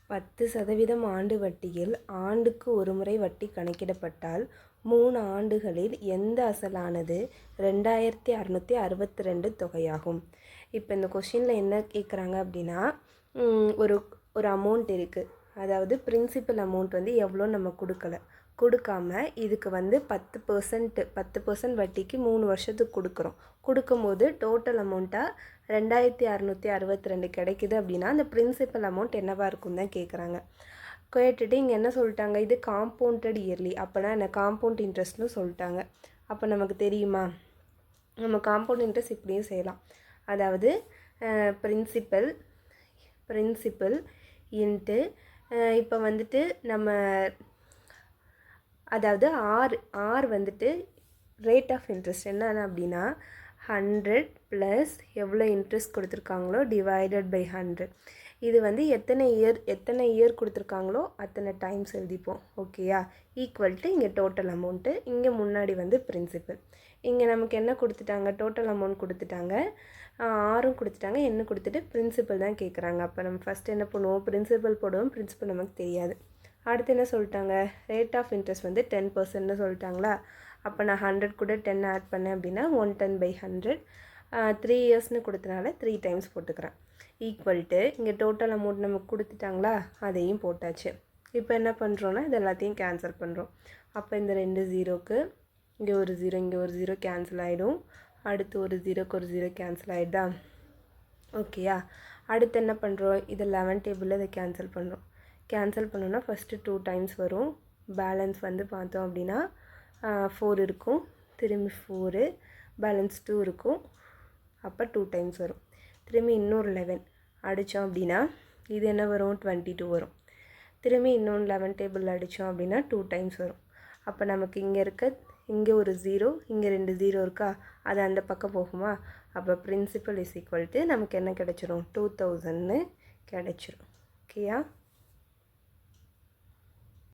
10% ஆண்டு வட்டியில் ஆண்டுக்கு ஒரு முறை வட்டி கணக்கிடப்பட்டால் 3 ஆண்டுகளில் எந்த அசலானது 2662 தொகையாகும். இப்போ இந்த கொஷினில் என்ன கேட்குறாங்க அப்படின்னா, ஒரு ஒரு அமௌண்ட் இருக்குது. அதாவது பிரின்சிபல் அமௌண்ட் வந்து எவ்வளோ நம்ம கொடுக்காம இதுக்கு வந்து 10% வட்டிக்கு 3 வருஷத்துக்கு கொடுக்கும்போது டோட்டல் அமௌண்ட்டாக 2662 கிடைக்குது அப்படின்னா அந்த பிரின்சிபல் அமௌண்ட் என்னவாக இருக்கும் தான் கேட்குறாங்க. கேட்டுட்டு இங்கே என்ன சொல்லிட்டாங்க, இது காம்பவுண்டட் இயர்லி, அப்போனா என்ன காம்பவுண்ட் இன்ட்ரெஸ்ட்னு சொல்லிட்டாங்க. அப்போ நமக்கு தெரியுமா, நம்ம காம்பவுண்ட் இன்ட்ரெஸ்ட் இப்படியும் செய்யலாம். அதாவது பிரின்சிபல் இன்ட்டு இப்போ வந்துட்டு நம்ம அதாவது ஆர் வந்துட்டு ரேட் ஆஃப் இன்ட்ரெஸ்ட் என்னென்ன அப்படின்னா 100 ப்ளஸ் எவ்வளோ இன்ட்ரெஸ்ட் கொடுத்துருக்காங்களோ டிவைடட் பை 100. இது வந்து எத்தனை இயர் கொடுத்துருக்காங்களோ அத்தனை டைம்ஸ் எழுதிப்போம். ஓகேயா, ஈக்குவல் டு இங்கே டோட்டல் அமௌண்ட்டு, இங்கே முன்னாடி வந்து பிரின்சிபல். இங்கே நமக்கு என்ன கொடுத்துட்டாங்க, டோட்டல் அமௌண்ட் கொடுத்துட்டாங்க, ஆரும் கொடுத்துட்டாங்க, என்ன கொடுத்துட்டு பிரின்சிபல் தான் கேட்குறாங்க. அப்போ நம்ம ஃபஸ்ட் என்ன பண்ணுவோம், பிரின்சிபல் போடுவோம். பிரின்சிபல் நமக்கு தெரியாது. அடுத்து என்ன சொல்லிட்டாங்க, ரேட் ஆஃப் இன்ட்ரெஸ்ட் வந்து 10%ன்னு சொல்லிட்டாங்களா. அப்போ நான் 100 கூட 10 ஆட் பண்ணேன் அப்படின்னா 110/100. 3 இயர்ஸ்னு கொடுத்தனால 3 டைம்ஸ் போட்டுக்கிறேன். ஈக்குவல் டு இங்கே டோட்டல் அமௌண்ட் நமக்கு கொடுத்துட்டாங்களா, அதையும் போட்டாச்சு. இப்போ என்ன பண்ணுறோன்னா இது எல்லாத்தையும் கேன்சல் பண்ணுறோம். அப்போ இந்த 2 ஜீரோக்கு இங்கே ஒரு ஜீரோ, இங்கே ஒரு ஜீரோ கேன்சல் ஆகிடும். அடுத்து ஒரு ஜீரோக்கு ஒரு ஜீரோ கேன்சல் ஆகிடுதா. ஓகேயா, அடுத்து என்ன பண்ணுறோம், இது 11 டேபிளில் இதை கேன்சல் பண்ணுறோம். கேன்சல் பண்ணோன்னா ஃபஸ்ட்டு 2 டைம்ஸ் வரும். பேலன்ஸ் வந்து பார்த்தோம் அப்படின்னா 4 இருக்கும், திரும்பி 4, பேலன்ஸ் 2 இருக்கும். அப்போ 2 டைம்ஸ் வரும். திரும்பி இன்னொரு 11 அடித்தோம் அப்படின்னா இது என்ன வரும், 22 வரும். திரும்பி இன்னொன்று 11 டேபிள் அடித்தோம் அப்படின்னா 2 டைம்ஸ் வரும். அப்போ நமக்கு இங்கே ஒரு ஜீரோ, இங்கே 2 ஜீரோ இருக்கா, அது அந்த பக்கம் போகுமா. அப்போ பிரின்சிபல் இஸ் ஈக்குவல் டு நமக்கு என்ன கிடச்சிரும், 2000ன்னு கிடச்சிரும். ஓகேயா.